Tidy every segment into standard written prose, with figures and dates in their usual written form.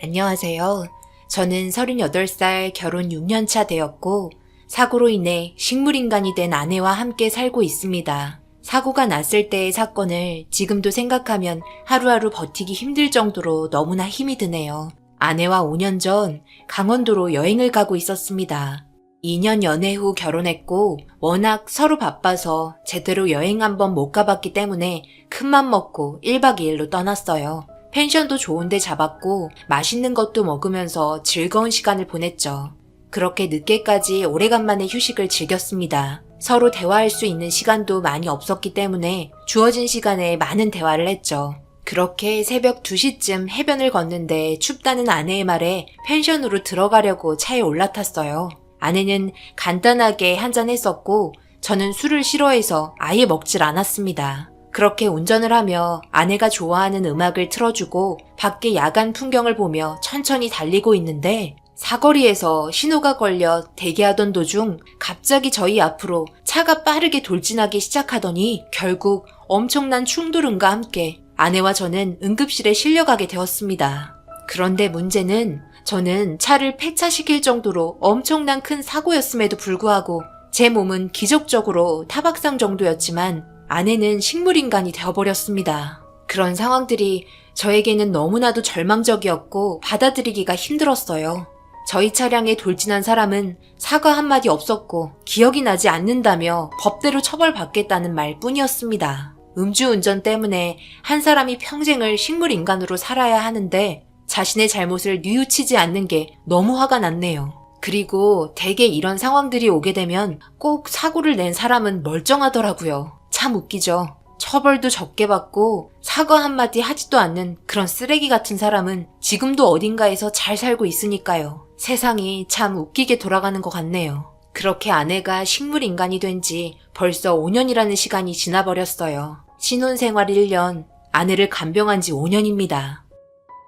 안녕하세요. 저는 38살 결혼 6년 차 되었고 사고로 인해 식물인간이 된 아내와 함께 살고 있습니다. 사고가 났을 때의 사건을 지금도 생각하면 하루하루 버티기 힘들 정도로 너무나 힘이 드네요. 아내와 5년 전 강원도로 여행을 가고 있었습니다. 2년 연애 후 결혼했고 워낙 서로 바빠서 제대로 여행 한번 못 가봤기 때문에 큰맘 먹고 1박 2일로 떠났어요. 펜션도 좋은 데 잡았고 맛있는 것도 먹으면서 즐거운 시간을 보냈죠. 그렇게 늦게까지 오래간만에 휴식을 즐겼습니다. 서로 대화할 수 있는 시간도 많이 없었기 때문에 주어진 시간에 많은 대화를 했죠. 그렇게 새벽 2시쯤 해변을 걷는데 춥다는 아내의 말에 펜션으로 들어가려고 차에 올라탔어요. 아내는 간단하게 한잔 했었고 저는 술을 싫어해서 아예 먹질 않았습니다. 그렇게 운전을 하며 아내가 좋아하는 음악을 틀어주고 밖에 야간 풍경을 보며 천천히 달리고 있는데 사거리에서 신호가 걸려 대기하던 도중 갑자기 저희 앞으로 차가 빠르게 돌진하기 시작하더니 결국 엄청난 충돌음과 함께 아내와 저는 응급실에 실려가게 되었습니다. 그런데 문제는 저는 차를 폐차시킬 정도로 엄청난 큰 사고였음에도 불구하고 제 몸은 기적적으로 타박상 정도였지만 아내는 식물인간이 되어버렸습니다. 그런 상황들이 저에게는 너무나도 절망적이었고 받아들이기가 힘들었어요. 저희 차량에 돌진한 사람은 사과 한마디 없었고 기억이 나지 않는다며 법대로 처벌받겠다는 말뿐이었습니다. 음주운전 때문에 한 사람이 평생을 식물인간으로 살아야 하는데 자신의 잘못을 뉘우치지 않는 게 너무 화가 났네요. 그리고 대개 이런 상황들이 오게 되면 꼭 사고를 낸 사람은 멀쩡하더라고요. 참 웃기죠. 처벌도 적게 받고 사과 한마디 하지도 않는 그런 쓰레기 같은 사람은 지금도 어딘가에서 잘 살고 있으니까요. 세상이 참 웃기게 돌아가는 것 같네요. 그렇게 아내가 식물인간이 된 지 벌써 5년이라는 시간이 지나버렸어요. 신혼생활 1년, 아내를 간병한 지 5년입니다.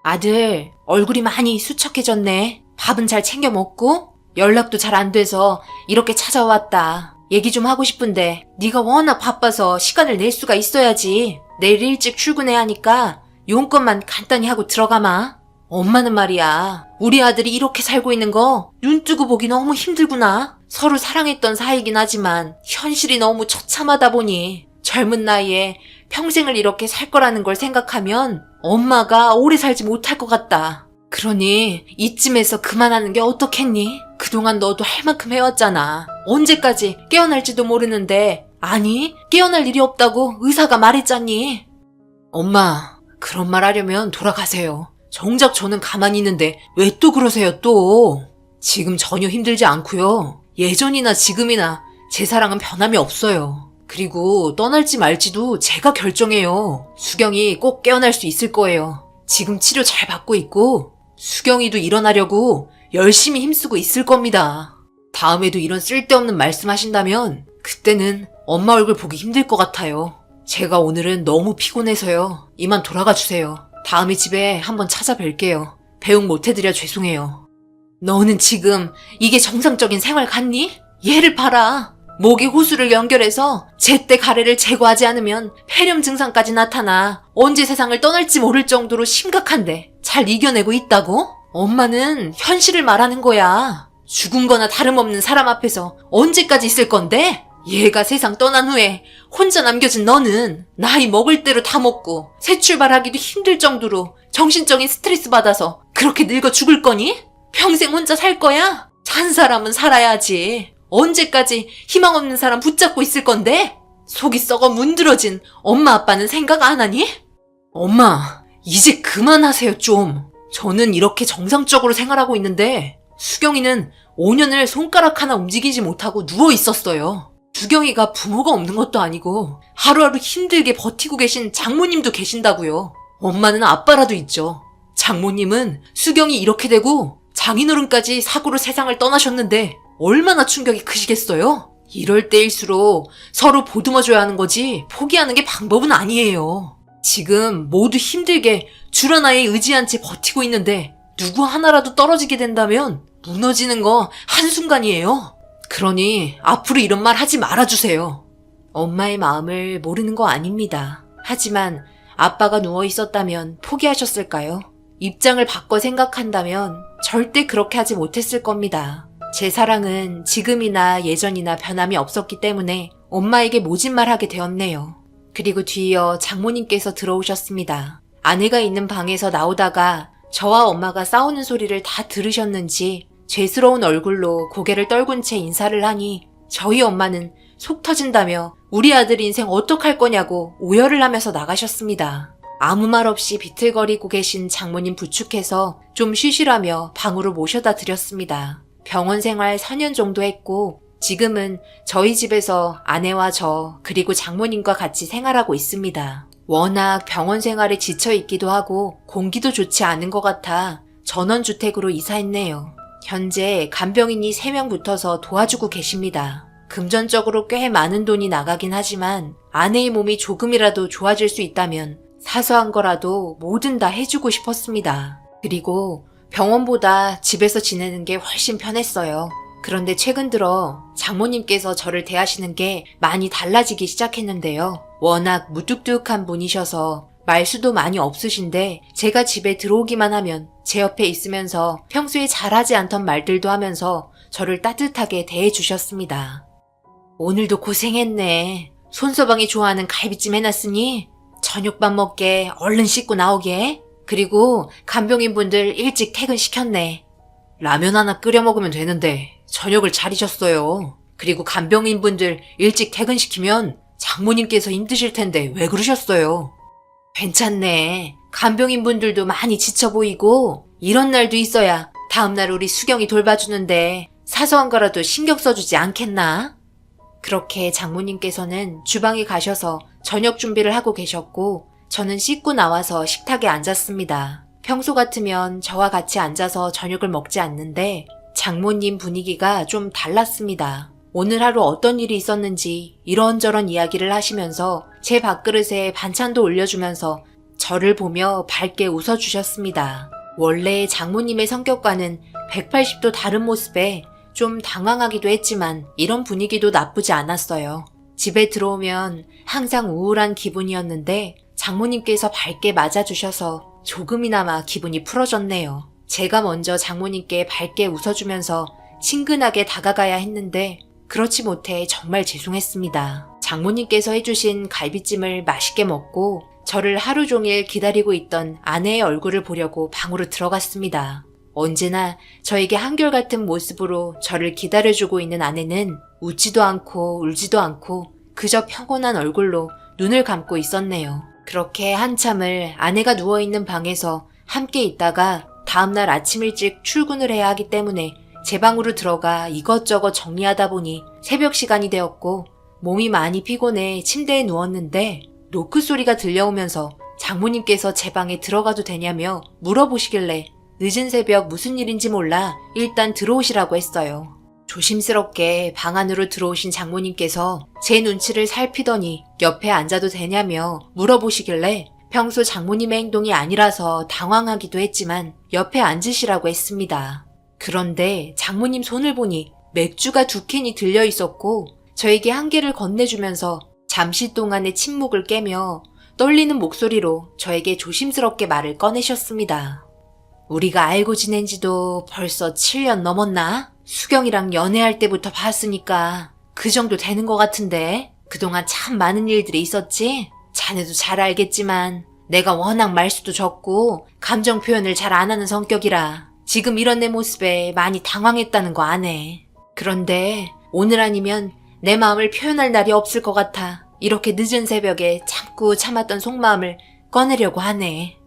아들, 얼굴이 많이 수척해졌네. 밥은 잘 챙겨 먹고? 연락도 잘 안 돼서 이렇게 찾아왔다. 얘기 좀 하고 싶은데 네가 워낙 바빠서 시간을 낼 수가 있어야지. 내일 일찍 출근해야 하니까 용건만 간단히 하고 들어가마. 엄마는 말이야, 우리 아들이 이렇게 살고 있는 거 눈 뜨고 보기 너무 힘들구나. 서로 사랑했던 사이긴 하지만 현실이 너무 처참하다 보니 젊은 나이에 평생을 이렇게 살 거라는 걸 생각하면 엄마가 오래 살지 못할 것 같다. 그러니 이쯤에서 그만하는 게 어떻겠니? 그동안 너도 할 만큼 해왔잖아. 언제까지 깨어날지도 모르는데 아니 깨어날 일이 없다고 의사가 말했잖니. 엄마, 그런 말 하려면 돌아가세요. 정작 저는 가만히 있는데 왜 또 그러세요 또. 지금 전혀 힘들지 않고요. 예전이나 지금이나 제 사랑은 변함이 없어요. 그리고 떠날지 말지도 제가 결정해요. 수경이 꼭 깨어날 수 있을 거예요. 지금 치료 잘 받고 있고 수경이도 일어나려고 열심히 힘쓰고 있을 겁니다. 다음에도 이런 쓸데없는 말씀 하신다면 그때는 엄마 얼굴 보기 힘들 것 같아요. 제가 오늘은 너무 피곤해서요. 이만 돌아가 주세요. 다음에 집에 한번 찾아뵐게요. 배웅 못해드려 죄송해요. 너는 지금 이게 정상적인 생활 같니? 얘를 봐라. 목에 호수를 연결해서 제때 가래를 제거하지 않으면 폐렴 증상까지 나타나 언제 세상을 떠날지 모를 정도로 심각한데 잘 이겨내고 있다고? 엄마는 현실을 말하는 거야. 죽은 거나 다름없는 사람 앞에서 언제까지 있을 건데? 얘가 세상 떠난 후에 혼자 남겨진 너는 나이 먹을 대로 다 먹고 새 출발하기도 힘들 정도로 정신적인 스트레스 받아서 그렇게 늙어 죽을 거니? 평생 혼자 살 거야? 산 사람은 살아야지. 언제까지 희망 없는 사람 붙잡고 있을 건데? 속이 썩어 문드러진 엄마 아빠는 생각 안 하니? 엄마, 이제 그만하세요 좀. 저는 이렇게 정상적으로 생활하고 있는데 수경이는 5년을 손가락 하나 움직이지 못하고 누워 있었어요. 수경이가 부모가 없는 것도 아니고 하루하루 힘들게 버티고 계신 장모님도 계신다고요. 엄마는 아빠라도 있죠. 장모님은 수경이 이렇게 되고 장인어른까지 사고로 세상을 떠나셨는데 얼마나 충격이 크시겠어요? 이럴 때일수록 서로 보듬어줘야 하는 거지 포기하는 게 방법은 아니에요. 지금 모두 힘들게 줄 하나에 의지한 채 버티고 있는데 누구 하나라도 떨어지게 된다면 무너지는 거 한순간이에요. 그러니 앞으로 이런 말 하지 말아주세요. 엄마의 마음을 모르는 거 아닙니다. 하지만 아빠가 누워 있었다면 포기하셨을까요? 입장을 바꿔 생각한다면 절대 그렇게 하지 못했을 겁니다. 제 사랑은 지금이나 예전이나 변함이 없었기 때문에 엄마에게 모진말하게 되었네요. 그리고 뒤이어 장모님께서 들어오셨습니다. 아내가 있는 방에서 나오다가 저와 엄마가 싸우는 소리를 다 들으셨는지 죄스러운 얼굴로 고개를 떨군 채 인사를 하니 저희 엄마는 속 터진다며 우리 아들 인생 어떡할 거냐고 오열을 하면서 나가셨습니다. 아무 말 없이 비틀거리고 계신 장모님 부축해서 좀 쉬시라며 방으로 모셔다 드렸습니다. 병원 생활 4년 정도 했고 지금은 저희 집에서 아내와 저 그리고 장모님과 같이 생활하고 있습니다. 워낙 병원 생활에 지쳐 있기도 하고 공기도 좋지 않은 것 같아 전원주택으로 이사했네요. 현재 간병인이 3명 붙어서 도와주고 계십니다. 금전적으로 꽤 많은 돈이 나가긴 하지만 아내의 몸이 조금이라도 좋아질 수 있다면 사소한 거라도 뭐든 다 해주고 싶었습니다. 그리고 병원보다 집에서 지내는 게 훨씬 편했어요. 그런데 최근 들어 장모님께서 저를 대하시는 게 많이 달라지기 시작했는데요. 워낙 무뚝뚝한 분이셔서 말수도 많이 없으신데 제가 집에 들어오기만 하면 제 옆에 있으면서 평소에 잘하지 않던 말들도 하면서 저를 따뜻하게 대해주셨습니다. 오늘도 고생했네. 손서방이 좋아하는 갈비찜 해놨으니 저녁밥 먹게 얼른 씻고 나오게. 그리고 간병인분들 일찍 퇴근시켰네. 라면 하나 끓여 먹으면 되는데 저녁을 차리셨어요. 그리고 간병인분들 일찍 퇴근시키면 장모님께서 힘드실 텐데 왜 그러셨어요? 괜찮네. 간병인분들도 많이 지쳐 보이고 이런 날도 있어야 다음날 우리 수경이 돌봐주는데 사소한 거라도 신경 써주지 않겠나? 그렇게 장모님께서는 주방에 가셔서 저녁 준비를 하고 계셨고 저는 씻고 나와서 식탁에 앉았습니다. 평소 같으면 저와 같이 앉아서 저녁을 먹지 않는데 장모님 분위기가 좀 달랐습니다. 오늘 하루 어떤 일이 있었는지 이런저런 이야기를 하시면서 제 밥그릇에 반찬도 올려주면서 저를 보며 밝게 웃어주셨습니다. 원래 장모님의 성격과는 180도 다른 모습에 좀 당황하기도 했지만 이런 분위기도 나쁘지 않았어요. 집에 들어오면 항상 우울한 기분이었는데 장모님께서 밝게 맞아주셔서 조금이나마 기분이 풀어졌네요. 제가 먼저 장모님께 밝게 웃어주면서 친근하게 다가가야 했는데 그렇지 못해 정말 죄송했습니다. 장모님께서 해주신 갈비찜을 맛있게 먹고 저를 하루 종일 기다리고 있던 아내의 얼굴을 보려고 방으로 들어갔습니다. 언제나 저에게 한결같은 모습으로 저를 기다려주고 있는 아내는 웃지도 않고 울지도 않고 그저 평온한 얼굴로 눈을 감고 있었네요. 그렇게 한참을 아내가 누워있는 방에서 함께 있다가 다음날 아침 일찍 출근을 해야 하기 때문에 제 방으로 들어가 이것저것 정리하다 보니 새벽 시간이 되었고 몸이 많이 피곤해 침대에 누웠는데 노크 소리가 들려오면서 장모님께서 제 방에 들어가도 되냐며 물어보시길래 늦은 새벽 무슨 일인지 몰라 일단 들어오시라고 했어요. 조심스럽게 방 안으로 들어오신 장모님께서 제 눈치를 살피더니 옆에 앉아도 되냐며 물어보시길래 평소 장모님의 행동이 아니라서 당황하기도 했지만 옆에 앉으시라고 했습니다. 그런데 장모님 손을 보니 맥주가 2캔이 들려 있었고 저에게 한 개를 건네주면서 잠시 동안의 침묵을 깨며 떨리는 목소리로 저에게 조심스럽게 말을 꺼내셨습니다. 우리가 알고 지낸 지도 벌써 7년 넘었나? 수경이랑 연애할 때부터 봤으니까 그 정도 되는 것 같은데 그동안 참 많은 일들이 있었지? 자네도 잘 알겠지만 내가 워낙 말수도 적고 감정 표현을 잘 안 하는 성격이라 지금 이런 내 모습에 많이 당황했다는 거 아네. 그런데 오늘 아니면 내 마음을 표현할 날이 없을 것 같아 이렇게 늦은 새벽에 참고 참았던 속마음을 꺼내려고 하네.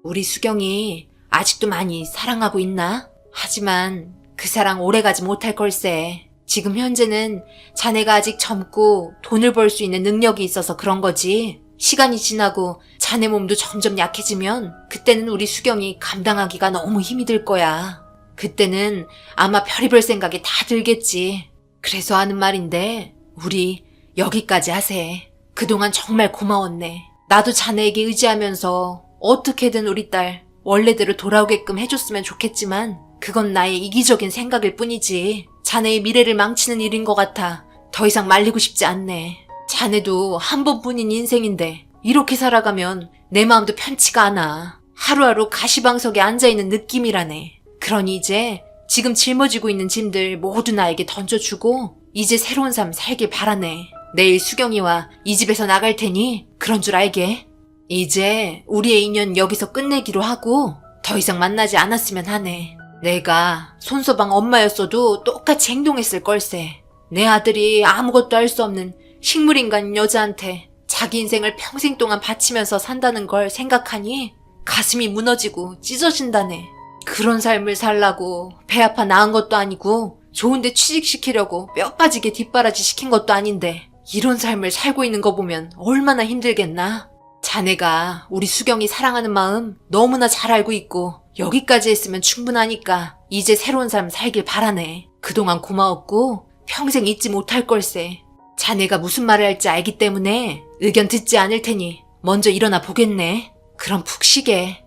우리 수경이 아직도 많이 사랑하고 있나? 하지만 그 사랑 오래가지 못할 걸세. 지금 현재는 자네가 아직 젊고 돈을 벌 수 있는 능력이 있어서 그런 거지. 시간이 지나고 자네 몸도 점점 약해지면 그때는 우리 수경이 감당하기가 너무 힘이 들 거야. 그때는 아마 별의별 생각이 다 들겠지. 그래서 하는 말인데 우리 여기까지 하세. 그동안 정말 고마웠네. 나도 자네에게 의지하면서 어떻게든 우리 딸 원래대로 돌아오게끔 해줬으면 좋겠지만 그건 나의 이기적인 생각일 뿐이지 자네의 미래를 망치는 일인 것 같아 더 이상 말리고 싶지 않네. 자네도 한 번뿐인 인생인데 이렇게 살아가면 내 마음도 편치가 않아. 하루하루 가시방석에 앉아있는 느낌이라네. 그러니 이제 지금 짊어지고 있는 짐들 모두 나에게 던져주고 이제 새로운 삶 살길 바라네. 내일 수경이와 이 집에서 나갈 테니 그런 줄 알게. 이제 우리의 인연 여기서 끝내기로 하고 더 이상 만나지 않았으면 하네. 내가 손서방 엄마였어도 똑같이 행동했을 걸세. 내 아들이 아무것도 할 수 없는 식물인간 여자한테 자기 인생을 평생 동안 바치면서 산다는 걸 생각하니 가슴이 무너지고 찢어진다네. 그런 삶을 살라고 배 아파 낳은 것도 아니고 좋은데 취직시키려고 뼈 빠지게 뒷바라지 시킨 것도 아닌데 이런 삶을 살고 있는 거 보면 얼마나 힘들겠나. 자네가 우리 수경이 사랑하는 마음 너무나 잘 알고 있고 여기까지 했으면 충분하니까 이제 새로운 삶 살길 바라네. 그동안 고마웠고 평생 잊지 못할 걸세. 자네가 무슨 말을 할지 알기 때문에 의견 듣지 않을 테니 먼저 일어나 보겠네. 그럼 푹 쉬게.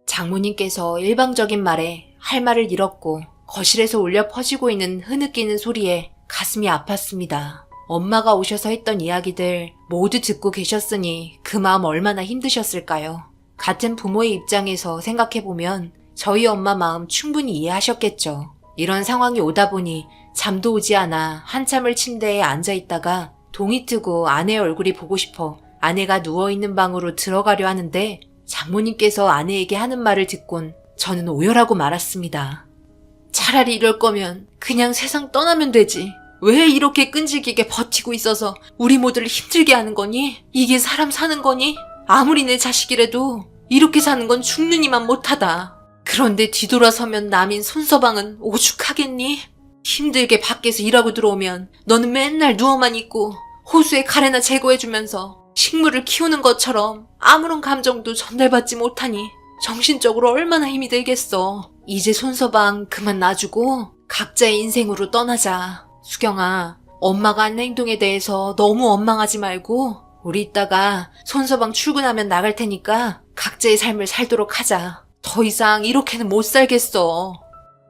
장모님께서 일방적인 말에 할 말을 잃었고 거실에서 울려 퍼지고 있는 흐느끼는 소리에 가슴이 아팠습니다. 엄마가 오셔서 했던 이야기들 모두 듣고 계셨으니 그 마음 얼마나 힘드셨을까요? 같은 부모의 입장에서 생각해보면 저희 엄마 마음 충분히 이해하셨겠죠. 이런 상황이 오다 보니 잠도 오지 않아 한참을 침대에 앉아있다가 동이 트고 아내의 얼굴이 보고 싶어 아내가 누워있는 방으로 들어가려 하는데 장모님께서 아내에게 하는 말을 듣곤 저는 오열하고 말았습니다. 차라리 이럴 거면 그냥 세상 떠나면 되지. 왜 이렇게 끈질기게 버티고 있어서 우리 모두를 힘들게 하는 거니? 이게 사람 사는 거니? 아무리 내 자식이라도 이렇게 사는 건 죽느니만 못하다. 그런데 뒤돌아서면 남인 손서방은 오죽하겠니? 힘들게 밖에서 일하고 들어오면 너는 맨날 누워만 있고 호수에 가래나 제거해주면서 식물을 키우는 것처럼 아무런 감정도 전달받지 못하니 정신적으로 얼마나 힘이 들겠어. 이제 손서방 그만 놔주고 각자의 인생으로 떠나자. 수경아, 엄마가 한 행동에 대해서 너무 원망하지 말고 우리 이따가 손서방 출근하면 나갈 테니까 각자의 삶을 살도록 하자. 더 이상 이렇게는 못 살겠어.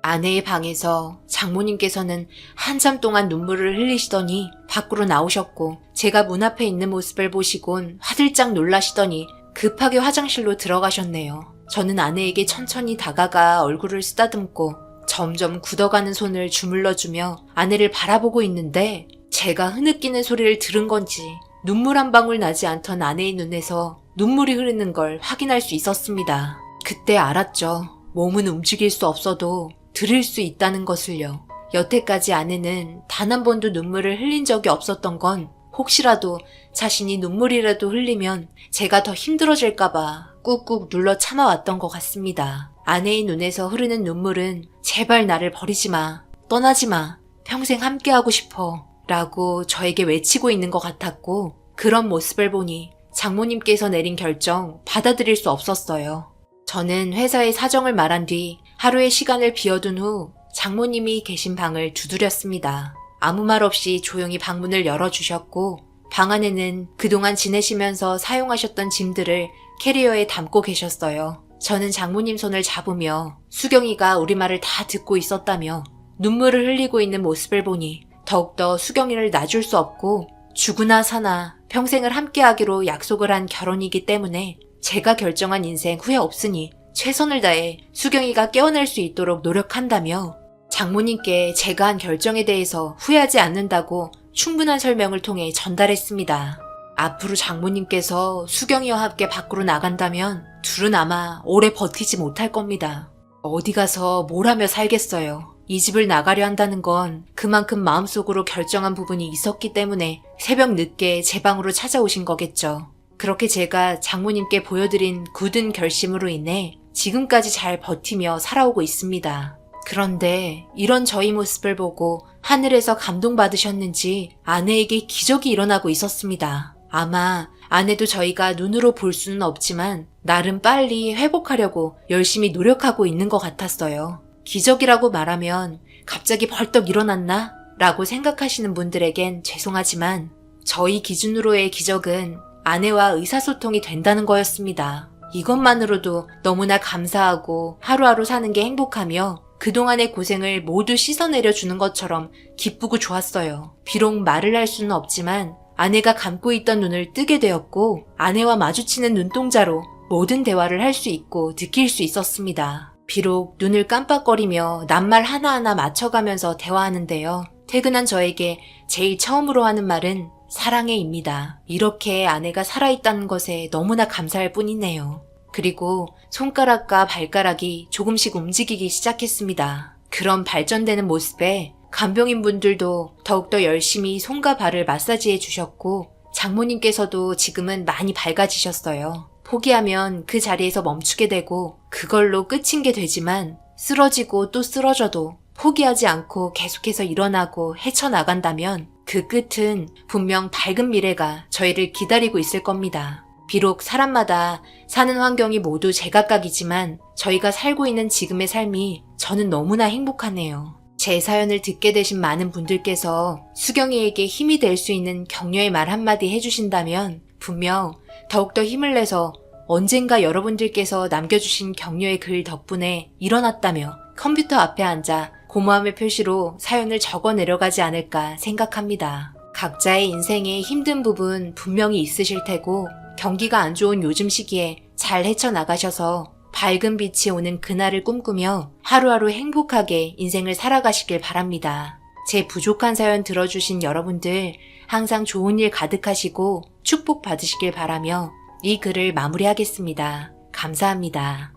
아내의 방에서 장모님께서는 한참 동안 눈물을 흘리시더니 밖으로 나오셨고 제가 문 앞에 있는 모습을 보시곤 화들짝 놀라시더니 급하게 화장실로 들어가셨네요. 저는 아내에게 천천히 다가가 얼굴을 쓰다듬고 점점 굳어가는 손을 주물러주며 아내를 바라보고 있는데 제가 흐느끼는 소리를 들은 건지 눈물 한 방울 나지 않던 아내의 눈에서 눈물이 흐르는 걸 확인할 수 있었습니다. 그때 알았죠. 몸은 움직일 수 없어도 들을 수 있다는 것을요. 여태까지 아내는 단 한 번도 눈물을 흘린 적이 없었던 건 혹시라도 자신이 눈물이라도 흘리면 제가 더 힘들어질까봐 꾹꾹 눌러 참아왔던 것 같습니다. 아내의 눈에서 흐르는 눈물은 제발 나를 버리지 마, 떠나지 마, 평생 함께하고 싶어 라고 저에게 외치고 있는 것 같았고 그런 모습을 보니 장모님께서 내린 결정 받아들일 수 없었어요. 저는 회사의 사정을 말한 뒤 하루의 시간을 비워둔 후 장모님이 계신 방을 두드렸습니다. 아무 말 없이 조용히 방문을 열어주셨고 방 안에는 그동안 지내시면서 사용하셨던 짐들을 캐리어에 담고 계셨어요. 저는 장모님 손을 잡으며 수경이가 우리 말을 다 듣고 있었다며 눈물을 흘리고 있는 모습을 보니 더욱더 수경이를 놔줄 수 없고 죽으나 사나 평생을 함께하기로 약속을 한 결혼이기 때문에 제가 결정한 인생 후회 없으니 최선을 다해 수경이가 깨어날 수 있도록 노력한다며 장모님께 제가 한 결정에 대해서 후회하지 않는다고 충분한 설명을 통해 전달했습니다. 앞으로 장모님께서 수경이와 함께 밖으로 나간다면 둘은 아마 오래 버티지 못할 겁니다. 어디 가서 뭘 하며 살겠어요. 이 집을 나가려 한다는 건 그만큼 마음속으로 결정한 부분이 있었기 때문에 새벽 늦게 제 방으로 찾아오신 거겠죠. 그렇게 제가 장모님께 보여드린 굳은 결심으로 인해 지금까지 잘 버티며 살아오고 있습니다. 그런데 이런 저희 모습을 보고 하늘에서 감동받으셨는지 아내에게 기적이 일어나고 있었습니다. 아마 아내도 저희가 눈으로 볼 수는 없지만 나름 빨리 회복하려고 열심히 노력하고 있는 것 같았어요. 기적이라고 말하면 갑자기 벌떡 일어났나? 라고 생각하시는 분들에겐 죄송하지만 저희 기준으로의 기적은 아내와 의사소통이 된다는 거였습니다. 이것만으로도 너무나 감사하고 하루하루 사는 게 행복하며 그동안의 고생을 모두 씻어내려 주는 것처럼 기쁘고 좋았어요. 비록 말을 할 수는 없지만 아내가 감고 있던 눈을 뜨게 되었고 아내와 마주치는 눈동자로 모든 대화를 할 수 있고 느낄 수 있었습니다. 비록 눈을 깜빡거리며 낱말 하나하나 맞춰가면서 대화하는데요. 퇴근한 저에게 제일 처음으로 하는 말은 사랑해입니다. 이렇게 아내가 살아있다는 것에 너무나 감사할 뿐이네요. 그리고 손가락과 발가락이 조금씩 움직이기 시작했습니다. 그런 발전되는 모습에 간병인 분들도 더욱더 열심히 손과 발을 마사지해 주셨고 장모님께서도 지금은 많이 밝아지셨어요. 포기하면 그 자리에서 멈추게 되고 그걸로 끝인 게 되지만 쓰러지고 또 쓰러져도 포기하지 않고 계속해서 일어나고 헤쳐나간다면 그 끝은 분명 밝은 미래가 저희를 기다리고 있을 겁니다. 비록 사람마다 사는 환경이 모두 제각각이지만 저희가 살고 있는 지금의 삶이 저는 너무나 행복하네요. 제 사연을 듣게 되신 많은 분들께서 수경이에게 힘이 될 수 있는 격려의 말 한마디 해주신다면 분명 더욱더 힘을 내서 언젠가 여러분들께서 남겨주신 격려의 글 덕분에 일어났다며 컴퓨터 앞에 앉아 고마움의 표시로 사연을 적어 내려가지 않을까 생각합니다. 각자의 인생에 힘든 부분 분명히 있으실 테고 경기가 안 좋은 요즘 시기에 잘 헤쳐나가셔서 밝은 빛이 오는 그날을 꿈꾸며 하루하루 행복하게 인생을 살아가시길 바랍니다. 제 부족한 사연 들어주신 여러분들 항상 좋은 일 가득하시고 축복 받으시길 바라며 이 글을 마무리하겠습니다. 감사합니다.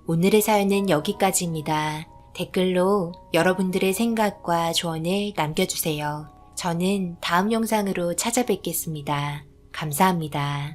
오늘의 사연은 여기까지입니다. 댓글로 여러분들의 생각과 조언을 남겨주세요. 저는 다음 영상으로 찾아뵙겠습니다. 감사합니다.